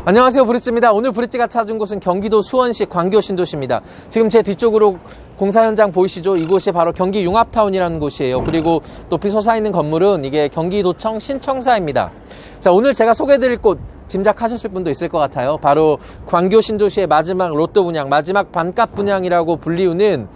안녕하세요, 브릿지입니다. 오늘 브릿지가 찾은 곳은 경기도 수원시 광교 신도시입니다. 지금 제 뒤쪽으로 공사 현장 보이시죠? 이곳이 바로 경기 융합타운이라는 곳이에요. 그리고 높이 솟아있는 건물은 이게 경기도청 신청사입니다. 자, 오늘 제가 소개해드릴 곳 짐작하셨을 분도 있을 것 같아요. 바로 광교 신도시의 마지막 로또 분양, 마지막 반값 분양이라고 불리우는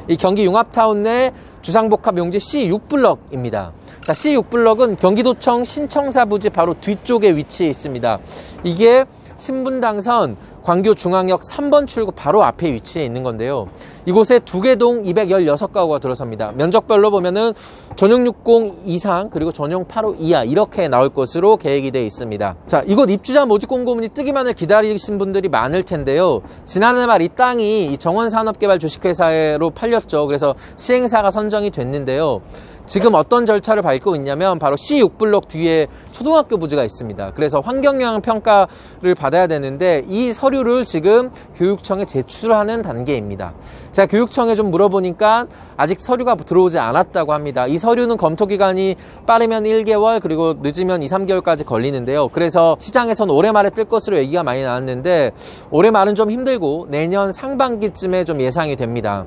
이 경기 융합타운 내 주상복합 용지 C6블럭입니다. 자, C6블럭은 경기도청 신청사 부지 바로 뒤쪽에 위치해 있습니다. 이게 신분당선 광교중앙역 3번 출구 바로 앞에 위치해 있는 건데요. 이곳에 2개 동 216가구가 들어섭니다. 면적별로 보면은 전용 60 이상 그리고 전용 85 이하 이렇게 나올 것으로 계획이 되어 있습니다. 자, 이곳 입주자 모집 공고문이 뜨기만을 기다리신 분들이 많을 텐데요. 지난해 말 이 땅이 이 정원산업개발 주식회사로 팔렸죠. 그래서 시행사가 선정이 됐는데요. 지금 어떤 절차를 밟고 있냐면 바로 C6블럭 뒤에 초등학교 부지가 있습니다. 그래서 환경영향 평가를 받아야 되는데 이 서류를 지금 교육청에 제출하는 단계입니다. 제가 교육청에 좀 물어보니까 아직 서류가 들어오지 않았다고 합니다. 이 서류는 검토 기간이 빠르면 1개월 그리고 늦으면 2, 3개월까지 걸리는데요. 그래서 시장에서는 올해 말에 뜰 것으로 얘기가 많이 나왔는데 올해 말은 좀 힘들고 내년 상반기쯤에 좀 예상이 됩니다.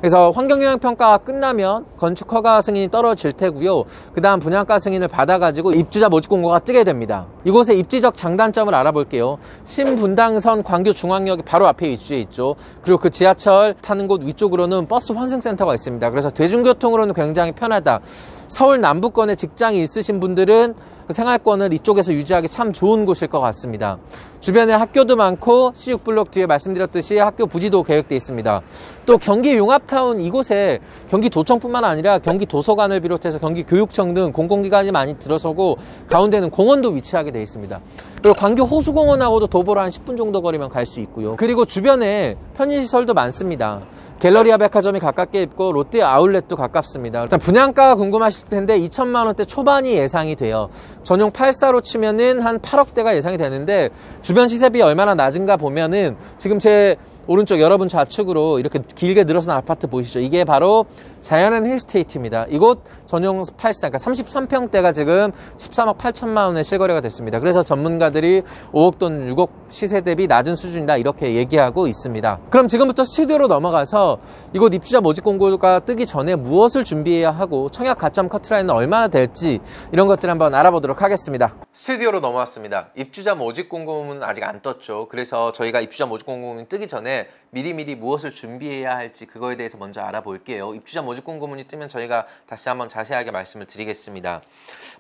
그래서 환경영향평가가 끝나면 건축허가 승인이 떨어질 테고요. 그 다음 분양가 승인을 받아가지고 입주자 모집 공고가 뜨게 됩니다. 이곳의 입지적 장단점을 알아볼게요. 신분당선 광교중앙역이 바로 앞에 위치해 있죠. 그리고 그 지하철 타는 곳 위쪽으로는 버스 환승센터가 있습니다. 그래서 대중교통으로는 굉장히 편하다. 서울 남부권에 직장이 있으신 분들은 생활권을 이쪽에서 유지하기 참 좋은 곳일 것 같습니다. 주변에 학교도 많고 C6블럭 뒤에 말씀드렸듯이 학교 부지도 계획되어 있습니다. 또 경기 융합타운 이곳에 경기도청뿐만 아니라 경기도서관을 비롯해서 경기교육청 등 공공기관이 많이 들어서고 가운데는 공원도 위치하게 되어 있습니다. 그리고 광교 호수공원하고도 도보로 한 10분 정도 거리면 갈 수 있고요. 그리고 주변에 편의시설도 많습니다. 갤러리아 백화점이 가깝게 있고 롯데 아울렛도 가깝습니다. 일단 분양가가 궁금하실 텐데 2천만 원대 초반이 예상이 돼요. 전용 84로 치면은 한 8억대가 예상이 되는데 주변 시세비 얼마나 낮은가 보면은 지금 제 오른쪽 여러분 좌측으로 이렇게 길게 늘어선 아파트 보이시죠? 이게 바로 자연앤 힐스테이트입니다. 이곳 전용 84, 그러니까 33평대가 지금 13억 8천만 원에 실거래가 됐습니다. 그래서 전문가들이 5억 돈 6억 시세 대비 낮은 수준이다 이렇게 얘기하고 있습니다. 그럼 지금부터 스튜디오로 넘어가서 이곳 입주자 모집 공고가 뜨기 전에 무엇을 준비해야 하고 청약 가점 커트라인은 얼마나 될지 이런 것들 한번 알아보도록 하겠습니다. 스튜디오로 넘어왔습니다. 입주자 모집 공고문은 아직 안 떴죠. 그래서 저희가 입주자 모집 공고문이 뜨기 전에 미리미리 무엇을 준비해야 할지 그거에 대해서 먼저 알아볼게요. 입주자 모집 공고문이 뜨면 저희가 다시 한번 자세하게 말씀을 드리겠습니다.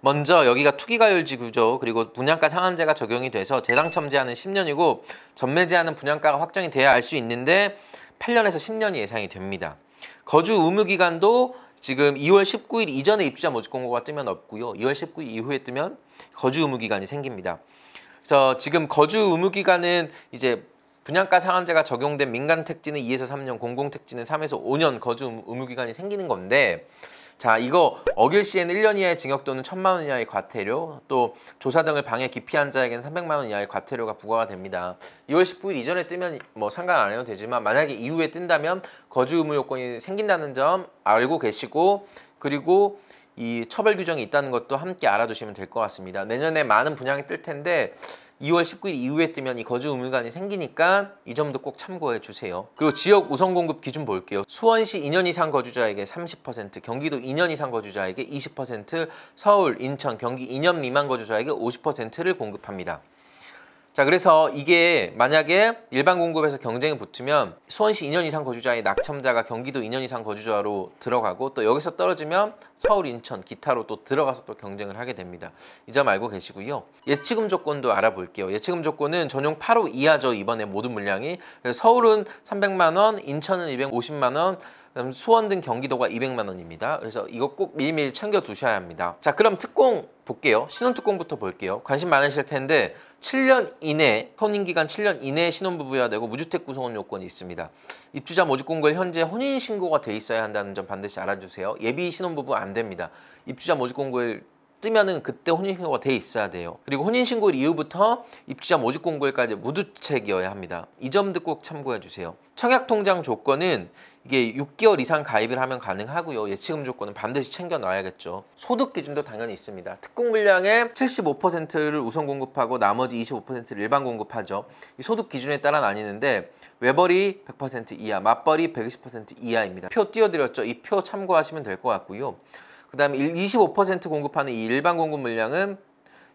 먼저 여기가 투기과열지구죠. 그리고 분양가 상한제가 적용이 돼서 재당첨 제한은 10년이고 전매 제한은 분양가가 확정이 돼야 알 수 있는데 8년에서 10년이 예상이 됩니다. 거주 의무 기간도 지금 2월 19일 이전에 입주자 모집 공고가 뜨면 없고요. 2월 19일 이후에 뜨면 거주 의무 기간이 생깁니다. 그래서 지금 거주 의무 기간은 이제 분양가 상한제가 적용된 민간 택지는 2에서 3년, 공공 택지는 3에서 5년 거주 의무 기간이 생기는 건데 자, 이거 어길 시에는 1년 이하의 징역 또는 1,000만 원 이하의 과태료, 또 조사 등을 방해 기피한 자에게는 300만 원 이하의 과태료가 부과가 됩니다. 2월 19일 이전에 뜨면 뭐 상관 안 해도 되지만 만약에 이후에 뜬다면 거주 의무 요건이 생긴다는 점 알고 계시고 그리고 이 처벌 규정이 있다는 것도 함께 알아두시면 될 것 같습니다. 내년에 많은 분양이 뜰 텐데 2월 19일 이후에 뜨면 이 거주 의무기간이 생기니까 이 점도 꼭 참고해 주세요. 그리고 지역 우선 공급 기준 볼게요. 수원시 2년 이상 거주자에게 30%, 경기도 2년 이상 거주자에게 20%, 서울, 인천, 경기 2년 미만 거주자에게 50%를 공급합니다. 자, 그래서 이게 만약에 일반 공급에서 경쟁이 붙으면 수원시 2년 이상 거주자의 낙첨자가 경기도 2년 이상 거주자로 들어가고 또 여기서 떨어지면 서울, 인천, 기타로 또 들어가서 또 경쟁을 하게 됩니다. 이 점 알고 계시고요. 예치금 조건도 알아볼게요. 예치금 조건은 전용 8호 이하죠. 이번에 모든 물량이. 그래서 서울은 300만 원, 인천은 250만 원, 그다음 수원 등 경기도가 200만 원입니다. 그래서 이거 꼭 미리미리 챙겨 두셔야 합니다. 자, 그럼 특공 볼게요. 신혼특공부터 볼게요. 관심 많으실 텐데 7년 이내, 혼인기간 7년 이내에 신혼부부여야 되고 무주택 구성원 요건이 있습니다. 입주자 모집 공고에 현재 혼인신고가 돼 있어야 한다는 점 반드시 알아주세요. 예비 신혼부부 안 됩니다. 입주자 모집 공고에 뜨면은 그때 혼인신고가 돼 있어야 돼요. 그리고 혼인신고일 이후부터 입주자 모집 공고일까지 무주택이어야 합니다. 이 점도 꼭 참고해 주세요. 청약통장 조건은 이게 6개월 이상 가입을 하면 가능하고요. 예치금 조건은 반드시 챙겨 놔야겠죠. 소득 기준도 당연히 있습니다. 특공 물량의 75%를 우선 공급하고 나머지 25%를 일반 공급하죠. 이 소득 기준에 따라 나뉘는데 외벌이 100% 이하, 맞벌이 120% 이하입니다. 표 띄워드렸죠. 이 표 참고하시면 될 것 같고요. 그 다음에 25% 공급하는 이 일반 공급 물량은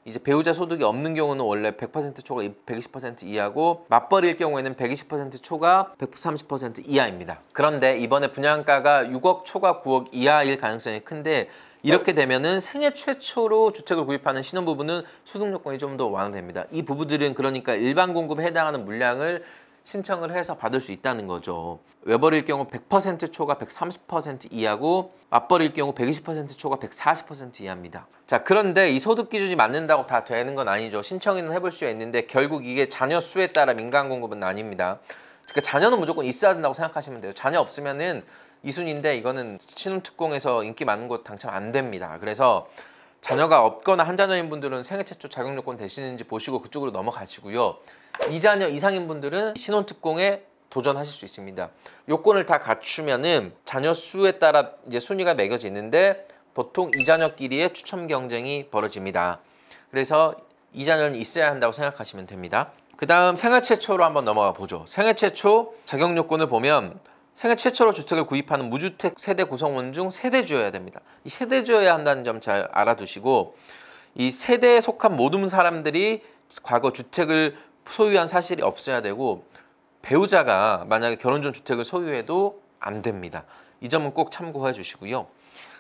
이제 배우자 소득이 없는 경우는 원래 100% 초과 120% 이하고 맞벌이일 경우에는 120% 초과 130% 이하입니다. 그런데 이번에 분양가가 6억 초과 9억 이하일 가능성이 큰데 이렇게 되면은 생애 최초로 주택을 구입하는 신혼부부는 소득 요건이 좀 더 완화됩니다. 이 부부들은 그러니까 일반 공급에 해당하는 물량을 신청을 해서 받을 수 있다는 거죠. 외벌이일 경우 100% 초과 130% 이하고 맞벌이일 경우 120% 초과 140% 이하입니다. 자, 그런데 이 소득 기준이 맞는다고 다 되는 건 아니죠. 신청은 해볼 수 있는데 결국 이게 자녀 수에 따라 민간 공급은 아닙니다. 그러니까 자녀는 무조건 있어야 된다고 생각하시면 돼요. 자녀 없으면은 이순인데 이거는 신혼특공에서 인기 많은 곳 당첨 안 됩니다. 그래서 자녀가 없거나 한 자녀인 분들은 생애 최초 자격 요건 되시는지 보시고 그쪽으로 넘어가시고요. 2자녀 이상인 분들은 신혼특공에 도전하실 수 있습니다. 요건을 다 갖추면은 자녀 수에 따라 이제 순위가 매겨지는데 보통 2자녀끼리의 추첨 경쟁이 벌어집니다. 그래서 2자녀는 있어야 한다고 생각하시면 됩니다. 그 다음 생애 최초로 한번 넘어가 보죠. 생애 최초 자격 요건을 보면 생애 최초로 주택을 구입하는 무주택 세대 구성원 중 세대주여야 됩니다. 이 세대주여야 한다는 점 잘 알아두시고 이 세대에 속한 모든 사람들이 과거 주택을 소유한 사실이 없어야 되고 배우자가 만약에 결혼 전 주택을 소유해도 안 됩니다. 이 점은 꼭 참고해 주시고요.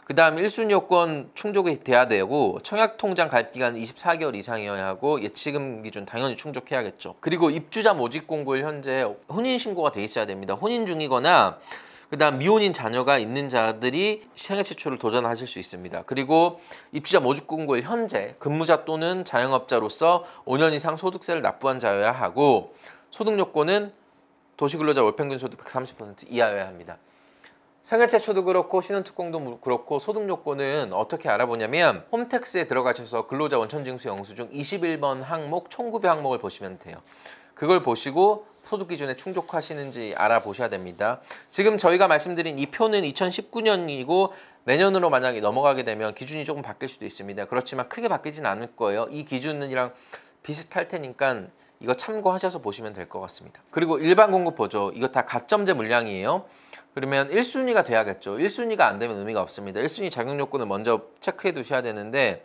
그 다음 1순위 요건 충족이 돼야 되고 청약통장 가입기간은 24개월 이상이어야 하고 예치금 기준 당연히 충족해야겠죠. 그리고 입주자 모집 공고일 현재 혼인신고가 돼 있어야 됩니다. 혼인 중이거나 그 다음 미혼인 자녀가 있는 자들이 생애 최초를 도전하실 수 있습니다. 그리고 입주자 모집 공고일 현재 근무자 또는 자영업자로서 5년 이상 소득세를 납부한 자여야 하고 소득 요건은 도시근로자 월평균 소득 130% 이하여야 합니다. 생애 최초도 그렇고 신혼특공도 그렇고 소득 요건은 어떻게 알아보냐면 홈택스에 들어가셔서 근로자 원천징수 영수증 21번 항목 총9배 항목을 보시면 돼요. 그걸 보시고 소득 기준에 충족하시는지 알아보셔야 됩니다. 지금 저희가 말씀드린 이 표는 2019년이고 내년으로 만약에 넘어가게 되면 기준이 조금 바뀔 수도 있습니다. 그렇지만 크게 바뀌진 않을 거예요. 이 기준이랑 비슷할 테니까 이거 참고하셔서 보시면 될 것 같습니다. 그리고 일반 공급 보죠. 이거 다 가점제 물량이에요. 그러면 1순위가 돼야겠죠. 1순위가 안 되면 의미가 없습니다. 1순위 자격 요건을 먼저 체크해 두셔야 되는데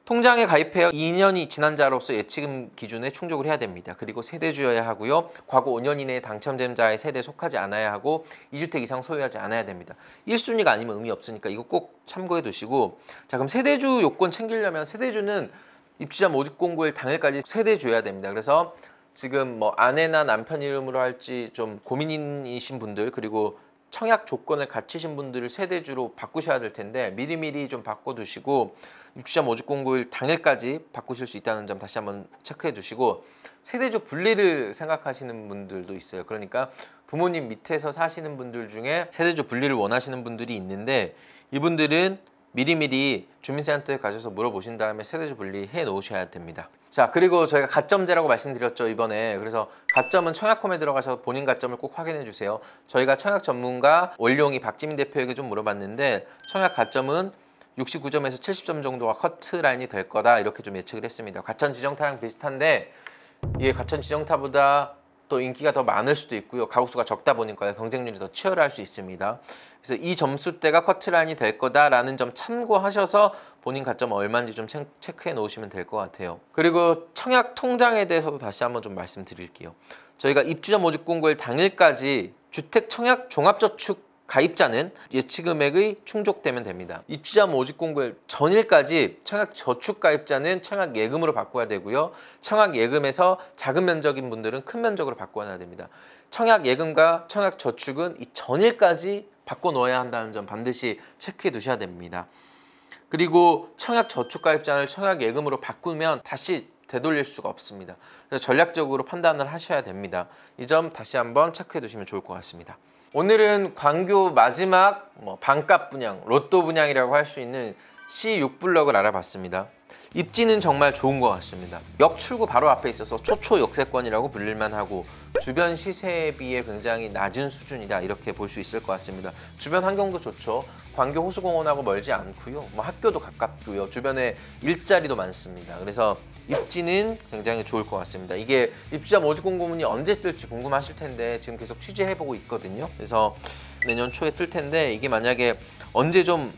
통장에 가입해 2년이 지난 자로서 예치금 기준에 충족을 해야 됩니다. 그리고 세대주여야 하고요. 과거 5년 이내에 당첨된 자의 세대에 속하지 않아야 하고 2주택 이상 소유하지 않아야 됩니다. 1순위가 아니면 의미 없으니까 이거 꼭 참고해 두시고 자 그럼 세대주 요건 챙기려면 세대주는 입주자 모집 공고일 당일까지 세대주여야 됩니다. 그래서 지금 뭐 아내나 남편 이름으로 할지 좀 고민이신 분들 그리고 청약 조건을 갖추신 분들을 세대주로 바꾸셔야 될 텐데 미리미리 좀 바꿔두시고 입주자 모집 공고일 당일까지 바꾸실 수 있다는 점 다시 한번 체크해 두시고 세대주 분리를 생각하시는 분들도 있어요. 그러니까 부모님 밑에서 사시는 분들 중에 세대주 분리를 원하시는 분들이 있는데 이분들은 미리미리 주민센터에 가셔서 물어보신 다음에 세대주 분리해 놓으셔야 됩니다. 자 그리고 저희가 가점제라고 말씀드렸죠 이번에. 그래서 가점은 청약홈에 들어가셔서 본인 가점을 꼭 확인해 주세요. 저희가 청약 전문가 원룡이 박지민 대표에게 좀 물어봤는데 청약 가점은 69점에서 70점 정도가 커트라인이 될 거다 이렇게 좀 예측을 했습니다. 과천 지정타랑 비슷한데 이게 과천 지정타보다 또 인기가 더 많을 수도 있고요. 가구수가 적다 보니까 경쟁률이 더 치열할 수 있습니다. 그래서 이 점수대가 커트라인이 될 거다라는 점 참고하셔서 본인 가점 얼마인지 좀 체크해 놓으시면 될 것 같아요. 그리고 청약 통장에 대해서도 다시 한번 좀 말씀드릴게요. 저희가 입주자 모집 공고일 당일까지 주택 청약 종합저축 가입자는 예치금액의 충족되면 됩니다. 입주자 모집 공고일 전일까지 청약 저축 가입자는 청약 예금으로 바꿔야 되고요. 청약 예금에서 작은 면적인 분들은 큰 면적으로 바꿔야 됩니다. 청약 예금과 청약 저축은 이 전일까지 바꿔 놓아야 한다는 점 반드시 체크해 두셔야 됩니다. 그리고 청약 저축 가입자를 청약 예금으로 바꾸면 다시 되돌릴 수가 없습니다. 그래서 전략적으로 판단을 하셔야 됩니다. 이 점 다시 한번 체크해 두시면 좋을 것 같습니다. 오늘은 광교 마지막 반값 분양, 로또 분양이라고 할 수 있는 C6블럭을 알아봤습니다. 입지는 정말 좋은 것 같습니다. 역 출구 바로 앞에 있어서 초초 역세권이라고 불릴만 하고 주변 시세에 비해 굉장히 낮은 수준이다 이렇게 볼 수 있을 것 같습니다. 주변 환경도 좋죠. 광교 호수공원하고 멀지 않고요. 뭐 학교도 가깝고요. 주변에 일자리도 많습니다. 그래서 입지는 굉장히 좋을 것 같습니다. 이게 입주자 모집 공고문이 언제 뜰지 궁금하실 텐데 지금 계속 취재해보고 있거든요. 그래서 내년 초에 뜰 텐데 이게 만약에 언제 좀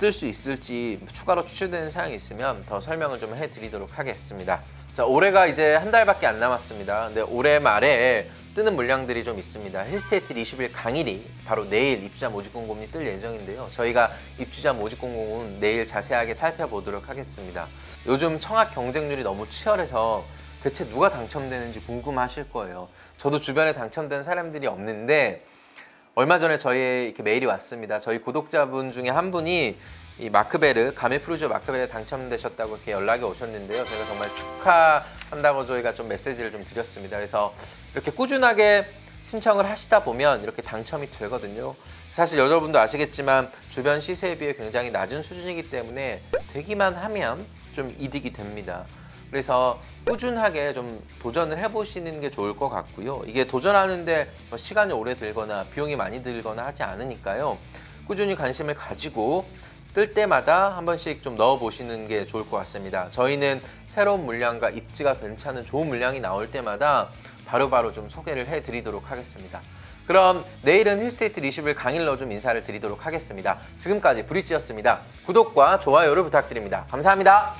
뜰 수 있을지 추가로 추천되는 사항이 있으면 더 설명을 좀 해드리도록 하겠습니다. 자, 올해가 이제 한 달밖에 안 남았습니다. 근데 올해 말에 뜨는 물량들이 좀 있습니다. 힐스테이트 20일 강일이 바로 내일 입주자 모집 공고문이 뜰 예정인데요. 저희가 입주자 모집 공고문 내일 자세하게 살펴보도록 하겠습니다. 요즘 청약 경쟁률이 너무 치열해서 대체 누가 당첨되는지 궁금하실 거예요. 저도 주변에 당첨된 사람들이 없는데 얼마 전에 저희 이렇게 메일이 왔습니다. 저희 구독자분 중에 한 분이 이 마크베르, 가메프루지오 마크베르 당첨되셨다고 이렇게 연락이 오셨는데요. 저희가 정말 축하한다고 저희가 좀 메시지를 좀 드렸습니다. 그래서 이렇게 꾸준하게 신청을 하시다 보면 이렇게 당첨이 되거든요. 사실 여러분도 아시겠지만 주변 시세에 비해 굉장히 낮은 수준이기 때문에 되기만 하면 좀 이득이 됩니다. 그래서 꾸준하게 좀 도전을 해보시는 게 좋을 것 같고요. 이게 도전하는데 시간이 오래 들거나 비용이 많이 들거나 하지 않으니까요. 꾸준히 관심을 가지고 뜰 때마다 한 번씩 좀 넣어보시는 게 좋을 것 같습니다. 저희는 새로운 물량과 입지가 괜찮은 좋은 물량이 나올 때마다 바로바로 좀 소개를 해드리도록 하겠습니다. 그럼 내일은 힐스테이트 20일 강일로 좀 인사를 드리도록 하겠습니다. 지금까지 브릿지였습니다. 구독과 좋아요를 부탁드립니다. 감사합니다.